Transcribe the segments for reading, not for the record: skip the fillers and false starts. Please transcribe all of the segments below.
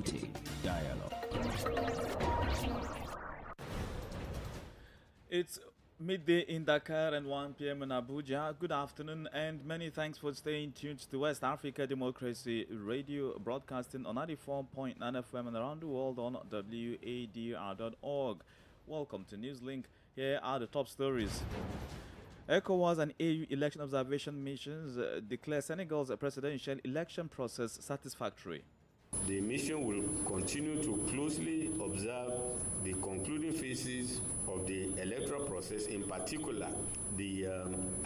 Unity Dialogue. It's midday in Dakar and 1 p.m. in Abuja. Good afternoon and many thanks for staying tuned to West Africa Democracy Radio, broadcasting on 94.9 FM and around the world on WADR.org. Welcome to Newslink. Here are the top stories. ECOWAS and AU election observation missions declare Senegal's presidential election process satisfactory. The mission will continue to closely observe the concluding phases of the electoral process, in particular the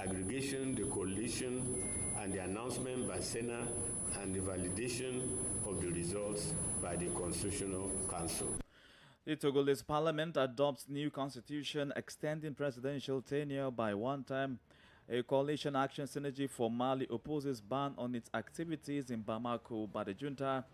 aggregation, the coalition, and the announcement by Senate and the validation of the results by the Constitutional Council. The Togolese parliament adopts new constitution extending presidential tenure by one term. A coalition action synergy for Mali opposes ban on its activities in Bamako by the junta.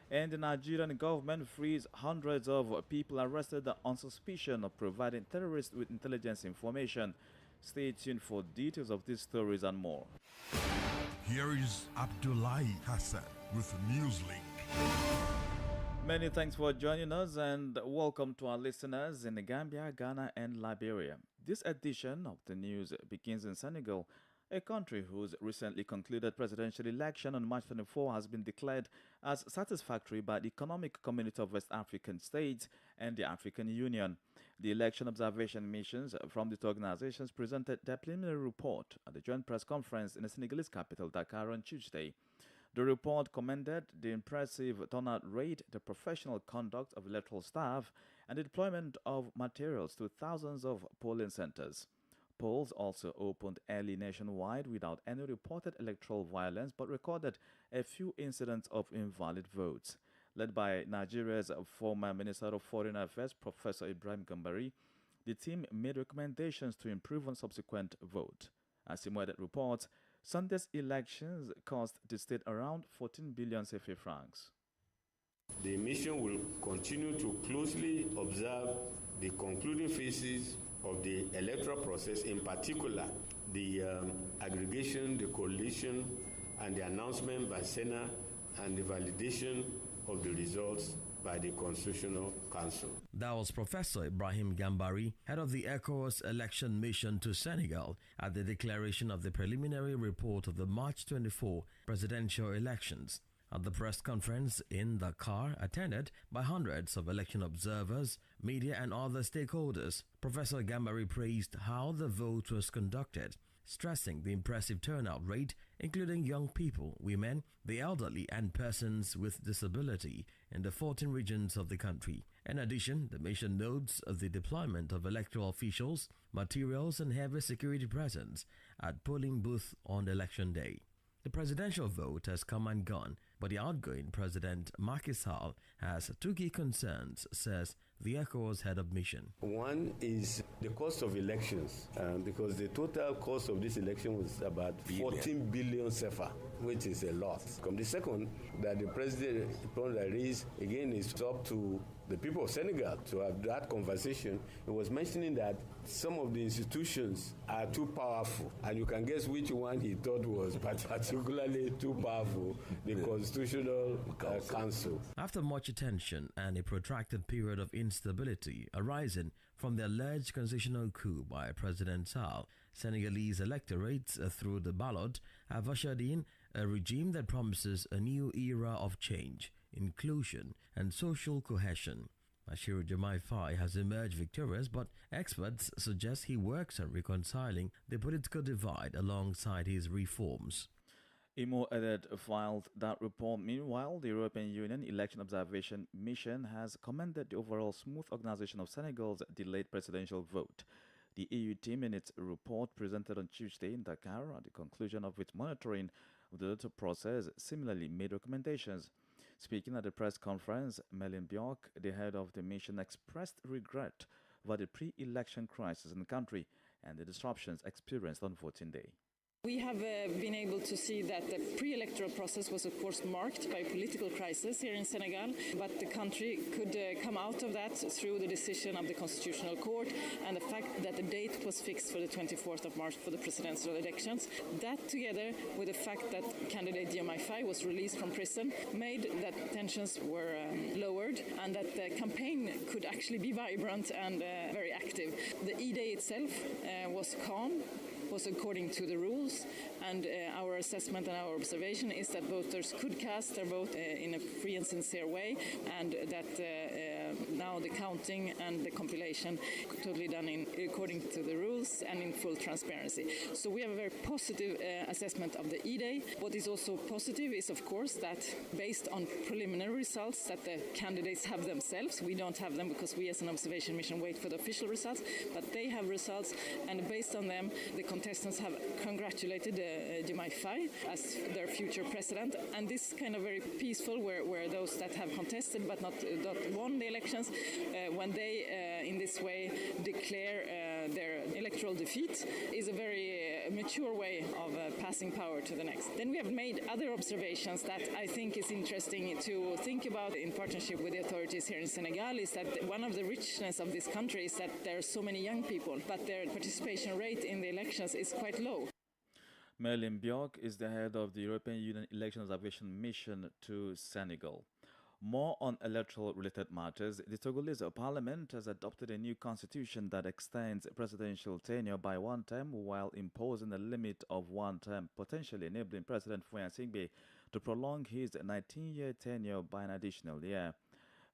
And the Nigerian government frees hundreds of people arrested on suspicion of providing terrorists with intelligence information. Stay tuned for details of these stories and more. Here is Abdullahi Hassan with Newslink. Many thanks for joining us and welcome to our listeners in the Gambia, Ghana and Liberia. This edition of the news begins in Senegal, a country whose recently concluded presidential election on March 24 has been declared as satisfactory by the Economic Community of West African States and the African Union. The election observation missions from the two organizations presented their preliminary report at the joint press conference in the Senegalese capital, Dakar, on Tuesday. The report commended the impressive turnout rate, the professional conduct of electoral staff, and the deployment of materials to thousands of polling centers. Polls also opened early nationwide without any reported electoral violence, but recorded a few incidents of invalid votes. Led by Nigeria's former Minister of Foreign Affairs, Professor Ibrahim Gambari, the team made recommendations to improve on subsequent vote. As Simoedet reports, Sunday's elections cost the state around 14 billion CFA francs. The mission will continue to closely observe the concluding phases of the electoral process, in particular the aggregation, the coalition, and the announcement by Senate and the validation of the results by the Constitutional Council. That was Professor Ibrahim Gambari, head of the ECOWAS election mission to Senegal, at the declaration of the preliminary report of the March 24 presidential elections. At the press conference in Dakar, attended by hundreds of election observers, media and other stakeholders, Professor Gambari praised how the vote was conducted, stressing the impressive turnout rate, including young people, women, the elderly and persons with disability in the 14 regions of the country. In addition, the mission notes the deployment of electoral officials, materials and heavy security presence at polling booths on election day. The presidential vote has come and gone, but the outgoing President Macky Sall has two key concerns, says the ECOWAS head of mission. One is the cost of elections, because the total cost of this election was about 14 billion CFA, which is a lot. The second, that the president raised again, is up to the people of Senegal to have that conversation. He was mentioning that some of the institutions are too powerful, and you can guess which one he thought was particularly too powerful, the Constitutional Council. After much attention and a protracted period of instability arising from the alleged constitutional coup by President Sall, Senegalese electorates through the ballot have ushered in a regime that promises a new era of change, inclusion and social cohesion. Bashiru Jamai Faye has emerged victorious, but experts suggest he works on reconciling the political divide alongside his reforms. Imo Edet filed that report. Meanwhile, the European Union Election Observation Mission has commended the overall smooth organization of Senegal's delayed presidential vote. The EU team, in its report presented on Tuesday in Dakar, at the conclusion of its monitoring of the electoral process, similarly made recommendations. Speaking at the press conference, Melin Bjork, the head of the mission, expressed regret over the pre-election crisis in the country and the disruptions experienced on voting day. We have been able to see that the pre-electoral process was, of course, marked by a political crisis here in Senegal, but the country could come out of that through the decision of the Constitutional Court and the fact that the date was fixed for the 24th of March for the presidential elections. That, together with the fact that candidate Diomaye Faye was released from prison, made that tensions were lowered and that the campaign could actually be vibrant and very active. The E-Day itself was calm, was according to the rules, and our assessment and our observation is that voters could cast their vote in a free and sincere way, and that now the counting and the compilation totally done according to the rules and in full transparency. So we have a very positive assessment of the E-Day. What is also positive is, of course, that based on preliminary results that the candidates have themselves, we don't have them because we as an observation mission wait for the official results, but they have results, and based on them, the contestants have congratulated Diomaye Faye as their future president, and this kind of very peaceful, where those that have contested but not won the elections, when they in this way declare their electoral defeat, is a very mature way of passing power to the next. Then we have made other observations that I think is interesting to think about in partnership with the authorities here in Senegal, is that one of the richness of this country is that there are so many young people, but their participation rate in the elections is quite low. Merlin Bjork is the head of the European Union Election Observation Mission to Senegal. More on electoral-related matters, the Togolese parliament has adopted a new constitution that extends presidential tenure by one term while imposing a limit of one term, potentially enabling President Faye to prolong his 19-year tenure by an additional year.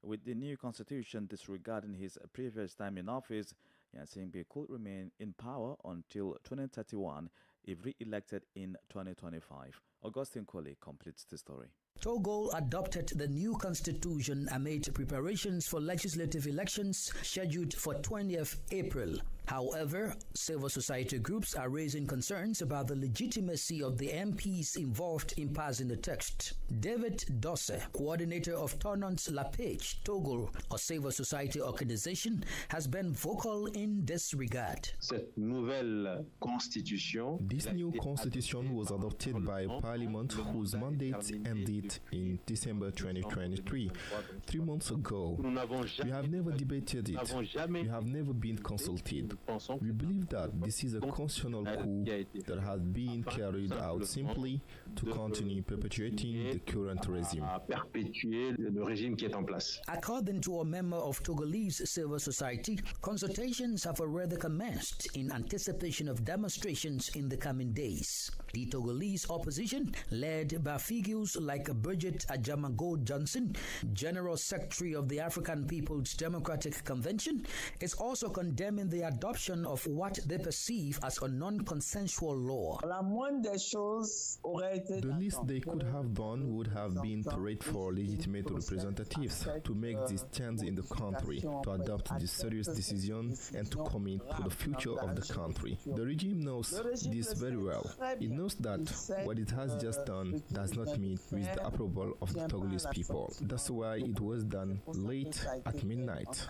With the new constitution disregarding his previous time in office, Yassingbe could remain in power until 2031 if re-elected in 2025. Augustine Coley completes the story. Togo adopted the new constitution amid preparations for legislative elections scheduled for 20th April. However, civil society groups are raising concerns about the legitimacy of the MPs involved in passing the text. David Dosse, coordinator of Tournants La Page, Togo, a civil society organization, has been vocal in this regard. This new constitution was adopted by Parliament whose mandate ended in December 2023. 3 months ago, we have never debated it. We have never been consulted. We believe that this is a constitutional coup that has been carried out simply to continue perpetuating the current regime. According to a member of Togolese civil society, consultations have already commenced in anticipation of demonstrations in the coming days. The Togolese opposition, led by figures like Bridget Ajamago Johnson, General Secretary of the African People's Democratic Convention, is also condemning the adoption of what they perceive as a non-consensual law. The least they could have done would have been to wait for legitimate representatives to make this change in the country, to adopt this serious decision and to commit to the future of the country. The regime knows this very well. It knows that what it has just done does not meet with the approval of the Togolese people. That's why it was done late at midnight.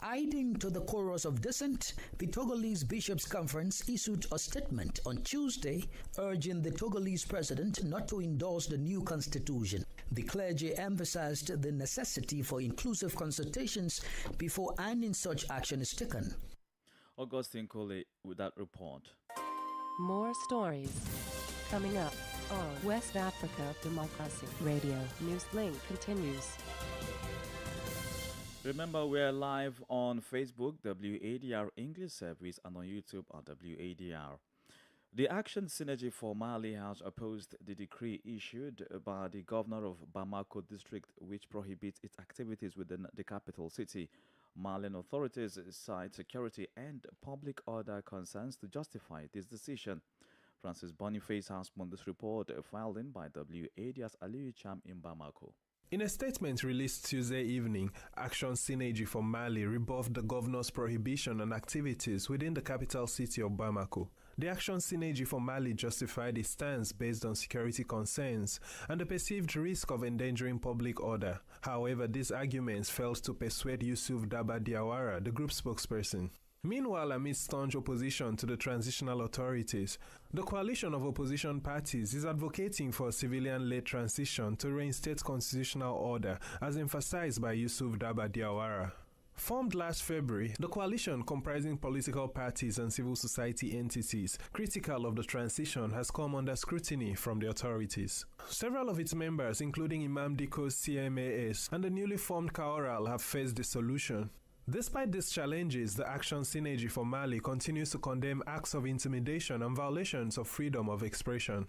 Adding to the chorus of dissent, the Togolese Bishops' Conference issued a statement on Tuesday urging the Togolese president not to endorse the new constitution. The clergy emphasized the necessity for inclusive consultations before any such action is taken. Augustine Coley with that report. More stories coming up on West Africa Democracy Radio. Newslink continues. Remember, we're live on Facebook, WADR English Service, and on YouTube at WADR. The Action Synergy for Mali has opposed the decree issued by the governor of Bamako district, which prohibits its activities within the capital city. Malian authorities cite security and public order concerns to justify this decision. Francis Boniface has won this report filed in by WADR's Aliyu Cham in Bamako. In a statement released Tuesday evening, Action Synergy for Mali rebuffed the governor's prohibition on activities within the capital city of Bamako. The Action Synergy for Mali justified its stance based on security concerns and the perceived risk of endangering public order. However, these arguments failed to persuade Yusuf Daba Diawara, the group spokesperson. Meanwhile, amid staunch opposition to the transitional authorities, the coalition of opposition parties is advocating for a civilian-led transition to reinstate constitutional order, as emphasized by Yusuf Daba Diawara. Formed last February, the coalition, comprising political parties and civil society entities critical of the transition, has come under scrutiny from the authorities. Several of its members, including Imam Diko's CMAS and the newly formed Kaoral, have faced dissolution. Despite these challenges, the Action Synergy for Mali continues to condemn acts of intimidation and violations of freedom of expression.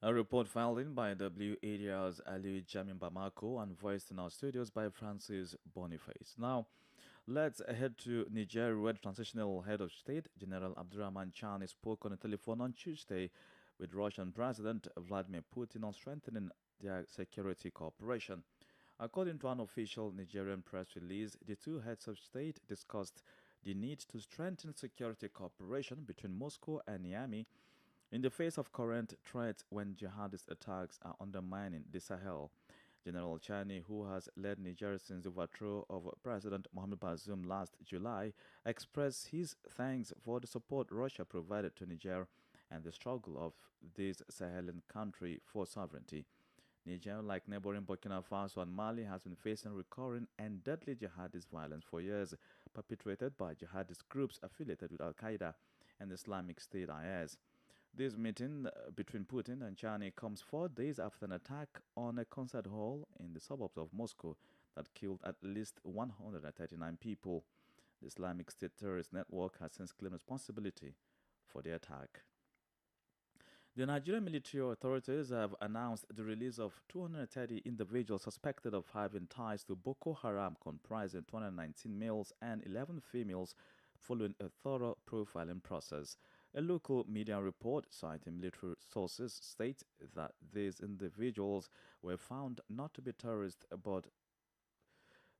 A report filed in by WADR's Ali Jamin Bamako and voiced in our studios by Francis Boniface. Now, let's head to Nigeria, where the transitional head of state, General Abdurrahman Chani, spoke on the telephone on Tuesday with Russian President Vladimir Putin on strengthening their security cooperation. According to an official Nigerian press release, the two heads of state discussed the need to strengthen security cooperation between Moscow and Niamey in the face of current threats when jihadist attacks are undermining the Sahel. General Chani, who has led Nigeria since the overthrow of President Mohamed Bazoum last July, expressed his thanks for the support Russia provided to Niger and the struggle of this Sahelian country for sovereignty. Niger, like neighboring Burkina Faso and Mali, has been facing recurring and deadly jihadist violence for years, perpetrated by jihadist groups affiliated with Al-Qaeda and Islamic State IS. This meeting between Putin and Chani comes 4 days after an attack on a concert hall in the suburbs of Moscow that killed at least 139 people. The Islamic State terrorist network has since claimed responsibility for the attack. The Nigerian military authorities have announced the release of 230 individuals suspected of having ties to Boko Haram, comprising 219 males and 11 females, following a thorough profiling process. A local media report citing military sources states that these individuals were found not to be terrorists but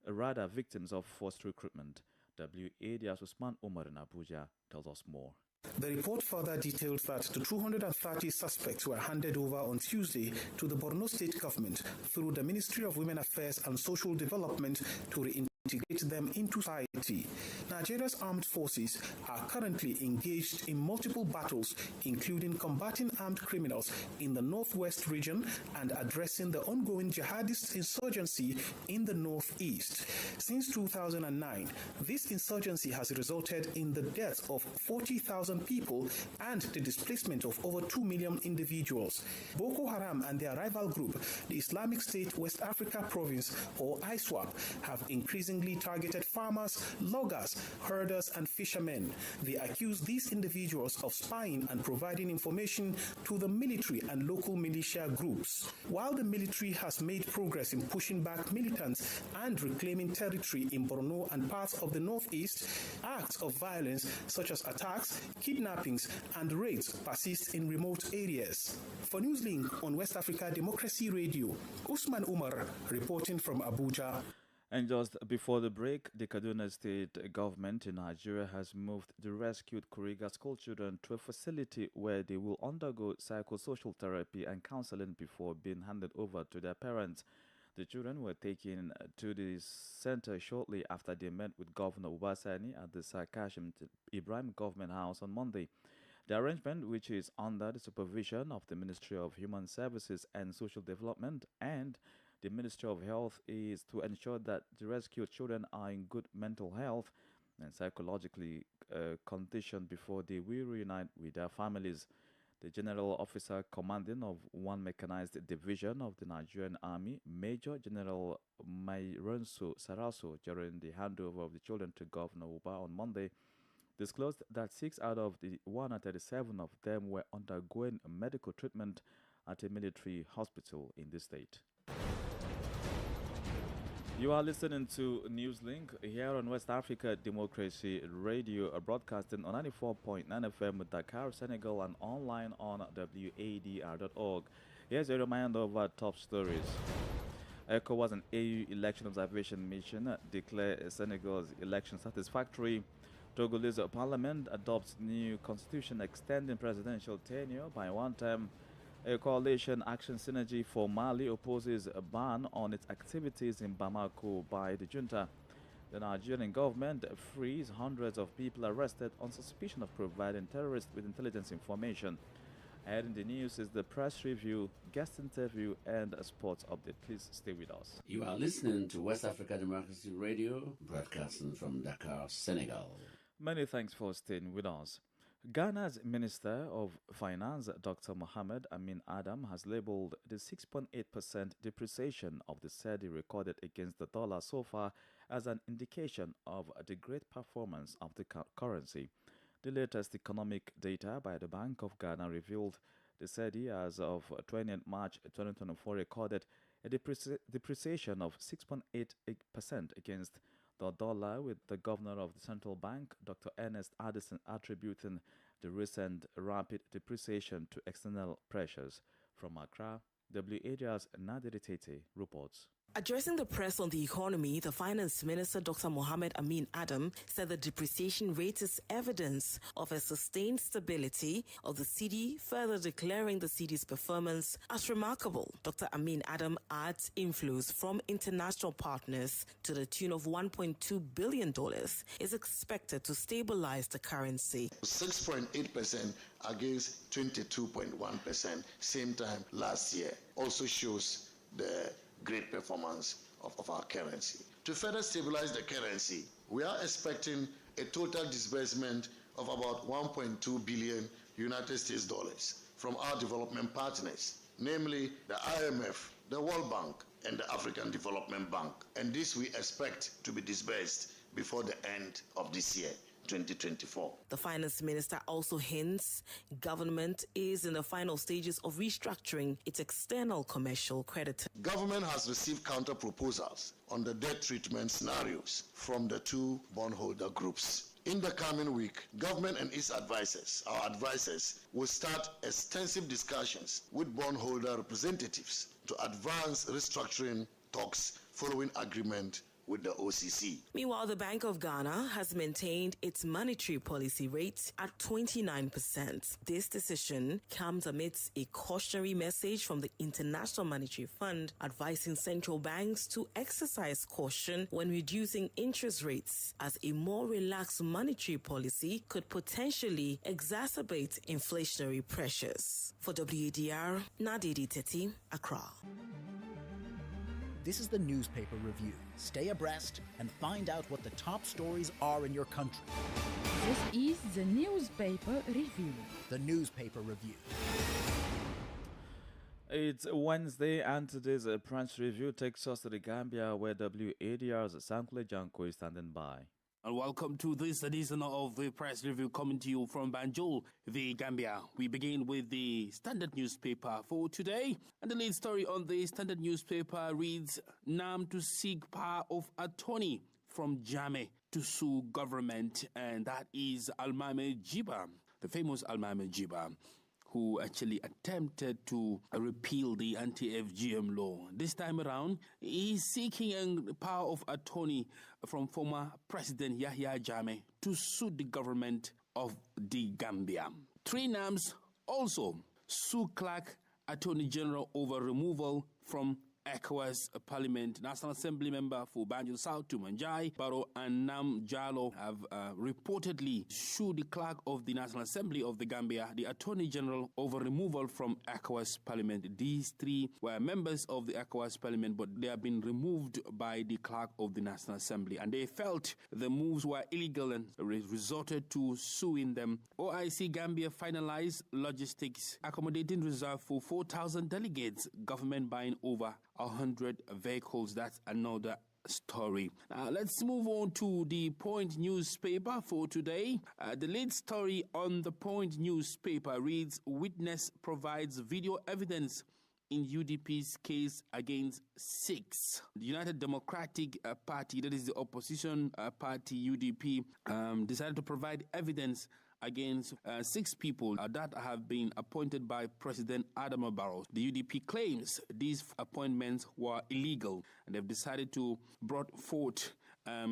rather victims of forced recruitment. WADR's Usman Umar in Abuja tells us more. The report further detailed that the 230 suspects were handed over on Tuesday to the Borno State government through the Ministry of Women Affairs and Social Development to reintegrate them into society. Nigeria's armed forces are currently engaged in multiple battles, including combating armed criminals in the northwest region and addressing the ongoing jihadist insurgency in the northeast. Since 2009, this insurgency has resulted in the death of 40,000 people and the displacement of over 2 million individuals. Boko Haram and their rival group, the Islamic State West Africa Province, or ISWAP, have increasingly targeted farmers, loggers, herders, and fishermen. They accuse these individuals of spying and providing information to the military and local militia groups. While the military has made progress in pushing back militants and reclaiming territory in Borno and parts of the northeast, acts of violence such as attacks, kidnappings, and raids persist in remote areas. For Newslink on West Africa Democracy Radio, Usman Umar reporting from Abuja. And just before the break, the Kaduna State government in Nigeria has moved the rescued Kuriga school children to a facility where they will undergo psychosocial therapy and counseling before being handed over to their parents. The children were taken to the center shortly after they met with Governor Ubasani at the Sir Kashim Ibrahim Government House on Monday. The arrangement, which is under the supervision of the Ministry of Human Services and Social Development and the Ministry of Health, is to ensure that the rescued children are in good mental health and psychologically conditioned before they will reunite with their families. The General Officer Commanding of 1 Mechanized Division of the Nigerian Army, Major General Maironso Saraso, during the handover of the children to Governor Uba on Monday, disclosed that 6 out of the 137 of them were undergoing medical treatment at a military hospital in the state. You are listening to Newslink here on West Africa Democracy Radio, broadcasting on 94.9 FM with Dakar, Senegal, and online on WADR.org. Here's a reminder of our top stories. ECOWAS and AU election observation mission declare Senegal's election satisfactory. Togolese parliament adopts new constitution extending presidential tenure by 1 term. A coalition action synergy for Mali opposes a ban on its activities in Bamako by the junta. The Nigerian government frees hundreds of people arrested on suspicion of providing terrorists with intelligence information. Ahead in the news is the press review, guest interview, and a sports update. Please stay with us. You are listening to West Africa Democracy Radio, broadcasting from Dakar, Senegal. Many thanks for staying with us. Ghana's Minister of Finance, Dr. Mohamed Amin Adam, has labeled the 6.8% depreciation of the cedi recorded against the dollar so far as an indication of the great performance of the currency. The latest economic data by the Bank of Ghana revealed the cedi as of 20th March 2024 recorded a depreciation of 6.8% against the dollar, with the governor of the central bank, Dr. Ernest Addison, attributing the recent rapid depreciation to external pressures. From Accra, WADR's Nadiri Tete reports. Addressing the press on the economy, the Finance Minister, Dr. Mohamed Amin Adam, said the depreciation rate is evidence of a sustained stability of the cedi, further declaring the cedi's performance as remarkable. Dr. Amin Adam adds inflows from international partners to the tune of $1.2 billion is expected to stabilize the currency. 6.8% against 22.1% same time last year also shows the great performance of our currency. To further stabilize the currency, we are expecting a total disbursement of about 1.2 billion United States dollars from our development partners, namely the IMF, the World Bank, and the African Development Bank. And this we expect to be disbursed before the end of this year, 2024. The finance minister also hints government is in the final stages of restructuring its external commercial credit. Government has received counter proposals on the debt treatment scenarios from the two bondholder groups. In the coming week, government and its advisors, our advisors, will start extensive discussions with bondholder representatives to advance restructuring talks following agreement with the OCC. Meanwhile, the Bank of Ghana has maintained its monetary policy rate at 29%. This decision comes amidst a cautionary message from the International Monetary Fund advising central banks to exercise caution when reducing interest rates, as a more relaxed monetary policy could potentially exacerbate inflationary pressures. For WADR, Nadiri Tete, Accra. This is the newspaper review. Stay abreast and find out what the top stories are in your country. This is the newspaper review. The newspaper review. It's Wednesday, and today's press review takes us to the Gambia, where WADR's Sankule Janko is standing by. And welcome to this edition of the press review, coming to you from Banjul, the Gambia. We begin with the Standard newspaper for today. And the lead story on the Standard newspaper reads, NAM to seek power of attorney from Jammeh to sue government. And that is Almame Jiba, the famous Almame Jiba, who actually attempted to repeal the anti-FGM law. This time around, he's seeking a power of attorney from former President Yahya Jammeh to sue the government of the Gambia. Three names also sue Clark, Attorney General, over removal from ECOWAS Parliament. National Assembly member for Banjul South, Tumanjai Barrow, and Nam Jalo have reportedly sued the clerk of the National Assembly of the Gambia, the Attorney General, over removal from ECOWAS Parliament. These three were members of the ECOWAS Parliament, but they have been removed by the clerk of the National Assembly, and they felt the moves were illegal and resorted to suing them. OIC Gambia finalized logistics accommodating reserve for 4,000 delegates, government buying over 100 vehicles. That's another story. Now, let's move on to the Point newspaper for today. The lead story on the Point newspaper reads, Witness provides video evidence in UDP's case against 6. The United Democratic Party, that is the opposition party, UDP, decided to provide evidence against 6 people that have been appointed by President Adama Barrow. The UDP claims these appointments were illegal, and they've decided to brought forth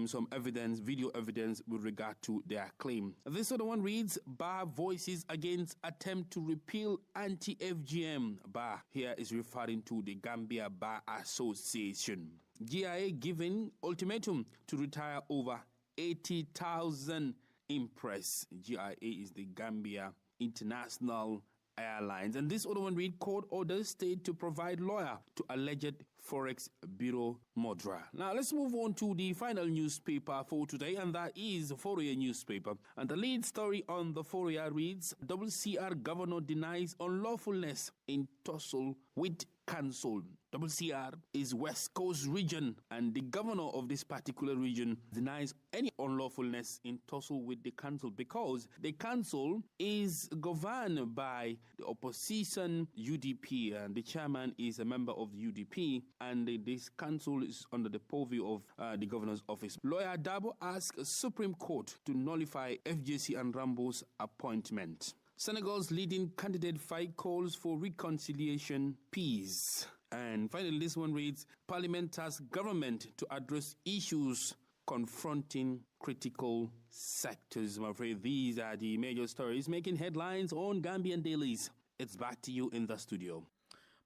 some evidence, video evidence with regard to their claim. This other one reads, Bar voices against attempt to repeal anti-FGM. Bar here is referring to the Gambia Bar Association. GIA giving ultimatum to retire over 80,000 impress. GIA is the Gambia International Airlines. And this other one read, court orders state to provide lawyer to alleged Forex Bureau Modra. Now let's move on to the final newspaper for today, and that is the Fourier newspaper. And the lead story on the Fourier reads, WCR governor denies unlawfulness in tussle with council. WCR is West Coast region, and the governor of this particular region denies any unlawfulness in tussle with the council because the council is governed by the opposition UDP, and the chairman is a member of the UDP, and this council is under the purview of the governor's office. Lawyer Dabo asks Supreme Court to nullify FJC and Rambo's appointment. Senegal's leading candidate fight calls for reconciliation, peace. And finally, this one reads, Parliament asks government to address issues confronting critical sectors. I'm afraid these are the major stories making headlines on Gambian dailies. It's back to you in the studio.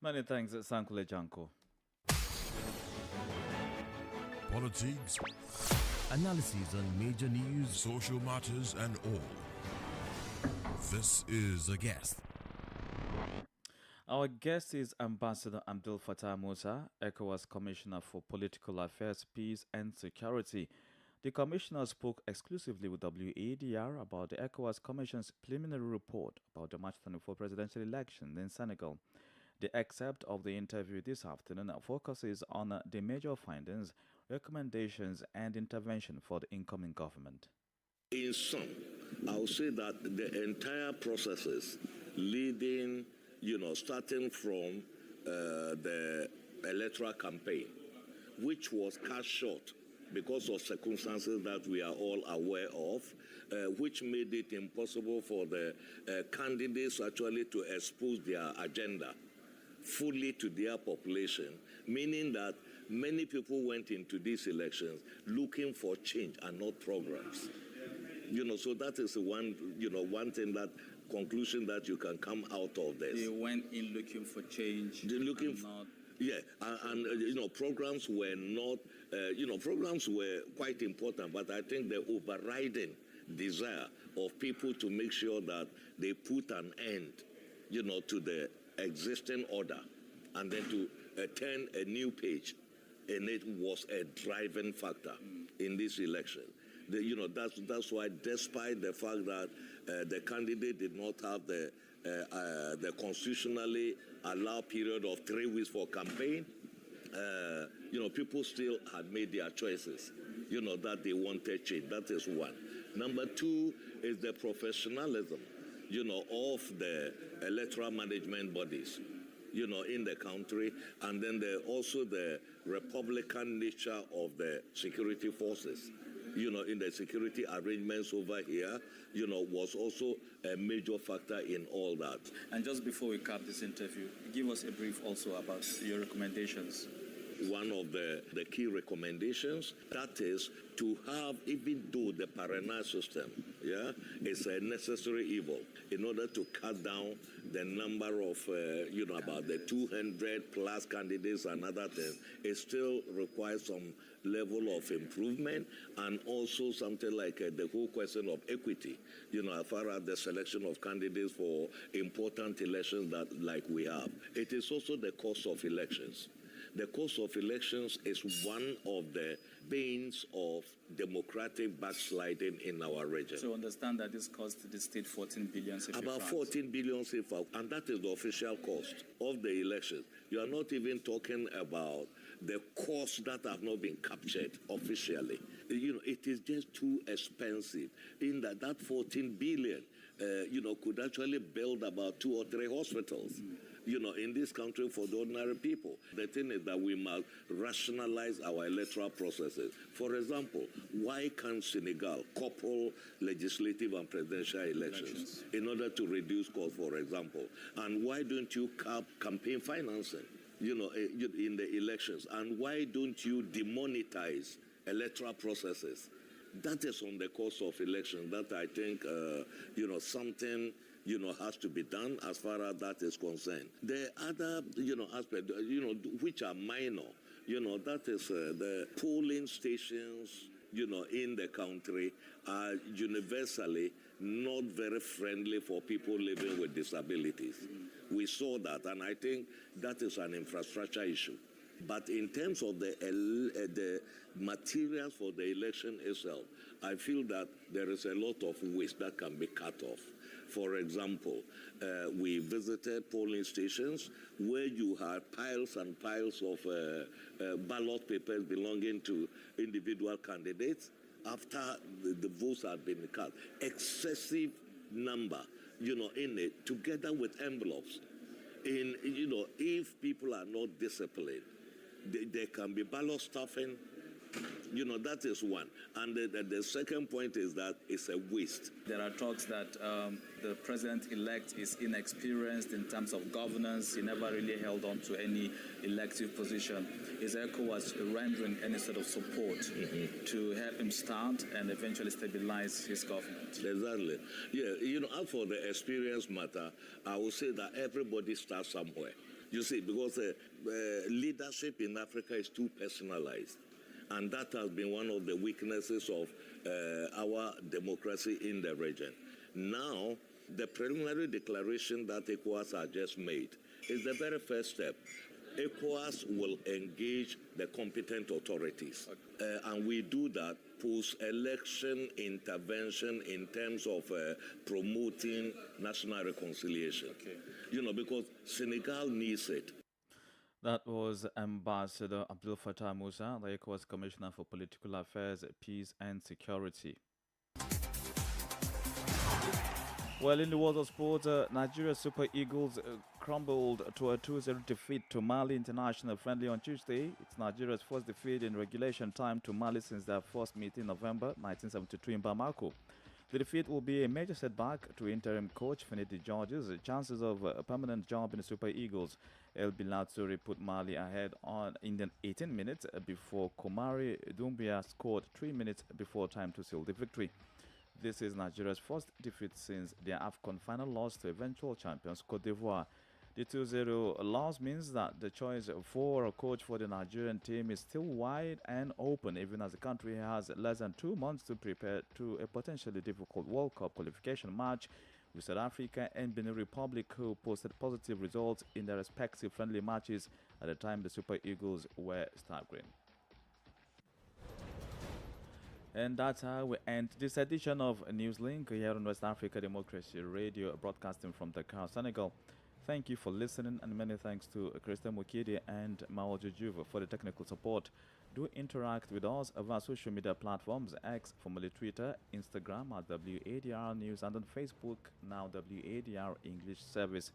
Many thanks, Sankule Janko. Politics, Analysis on major news, social matters, and all. This is a guest. Our guest is Ambassador Abdul Fattah Musa, ECOWAS Commissioner for Political Affairs, Peace and Security. The Commissioner spoke exclusively with WADR about the ECOWAS Commission's preliminary report about the March 24 presidential election in Senegal. The excerpt of the interview this afternoon focuses on the major findings, recommendations and intervention for the incoming government. In sum, I would say that the entire processes leading, starting from the electoral campaign, which was cut short because of circumstances that we are all aware of, which made it impossible for the candidates actually to expose their agenda fully to their population, meaning that many people went into these elections looking for change and not programs. So that is one thing, that conclusion that you can come out of this. They went in looking for change. Programs were not, programs were quite important, but I think the overriding desire of people to make sure that they put an end, to the existing order and then to turn a new page, and it was a driving factor in this election. That's why, despite the fact that the candidate did not have the constitutionally allowed period of 3 weeks for campaign, people still had made their choices, that they wanted change. That is one. Number two is the professionalism, of the electoral management bodies, in the country, and then also the Republican nature of the security forces. In the security arrangements over here, was also a major factor in all that. And just before we cap this interview, give us a brief also about your recommendations. One of the key recommendations, that is to have, even though the parrainage system, is a necessary evil, in order to cut down the number of, about the 200 plus candidates and other things, it still requires some level of improvement, and also something like the whole question of equity, as far as the selection of candidates for important elections that like we have. It is also the cost of elections. The cost of elections is one of the pains of democratic backsliding in our region. So understand that this cost the state 14 billion CFA. About 14 billion CFA, and that is the official cost of the elections. You are not even talking about the costs that have not been captured officially. It is just too expensive. In that 14 billion, could actually build about 2 or 3 hospitals. In this country for the ordinary people. The thing is that we must rationalize our electoral processes. For example, why can't Senegal couple legislative and presidential elections in order to reduce costs, for example? And why don't you cap campaign financing, in the elections? And why don't you demonetize electoral processes. That is on the course of election. That I think, something, has to be done as far as that is concerned. The other, aspect, which are minor, that is the polling stations, in the country are universally not very friendly for people living with disabilities. We saw that, and I think that is an infrastructure issue. But in terms of the materials for the election itself, I feel that there is a lot of waste that can be cut off. For example, we visited polling stations where you had piles and piles of ballot papers belonging to individual candidates after the votes had been cast. Excessive number, in it, together with envelopes. If people are not disciplined, there can be ballot stuffing. That is one. And the second point is that it's a waste. There are talks that the president-elect is inexperienced in terms of governance. He never really held on to any elective position. Is ECOWAS rendering any sort of support to help him start and eventually stabilize his government? Exactly. Yeah, as for the experience matter, I would say that everybody starts somewhere. You see, because leadership in Africa is too personalized. And that has been one of the weaknesses of our democracy in the region. Now, the preliminary declaration that ECOWAS has just made is the very first step. ECOWAS will engage the competent authorities. And we do that post-election intervention in terms of promoting national reconciliation. Okay. Because Senegal needs it. That was Ambassador Abdul Fattah Musa, the ECOWAS Commissioner for Political Affairs, Peace and Security. Well, in the world of sports, Nigeria Super Eagles crumbled to a 2-0 defeat to Mali International Friendly on Tuesday. It's Nigeria's first defeat in regulation time to Mali since their first meet in November 1972 in Bamako. The defeat will be a major setback to interim coach Finidi George's chances of a permanent job in the Super Eagles. El Bilatsuri put Mali ahead in the 18 minutes before Komari Doumbia scored 3 minutes before time to seal the victory. This is Nigeria's first defeat since their AFCON final loss to eventual champions Cote d'Ivoire. The 2-0 loss means that the choice for a coach for the Nigerian team is still wide and open, even as the country has less than 2 months to prepare to a potentially difficult World Cup qualification match with South Africa and Benin Republic, who posted positive results in their respective friendly matches at the time the Super Eagles were staggering. And that's how we end this edition of Newslink here on West Africa Democracy Radio, broadcasting from Dakar, Senegal. Thank you for listening, and many thanks to Christian Mukidi and Mao Jujuva for the technical support. Do interact with us via social media platforms, X, formerly Twitter, Instagram at WADR News, and on Facebook, now WADR English Service.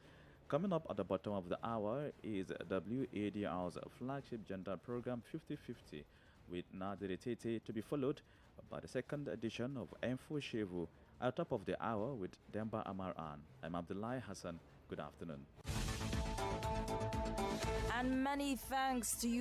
Coming up at the bottom of the hour is WADR's flagship gender program 50/50 with Nadiri Tete, to be followed by the second edition of Info Shevu at the top of the hour with Demba Amaran. I'm Abdullahi Hassan. Good afternoon. And many thanks to you.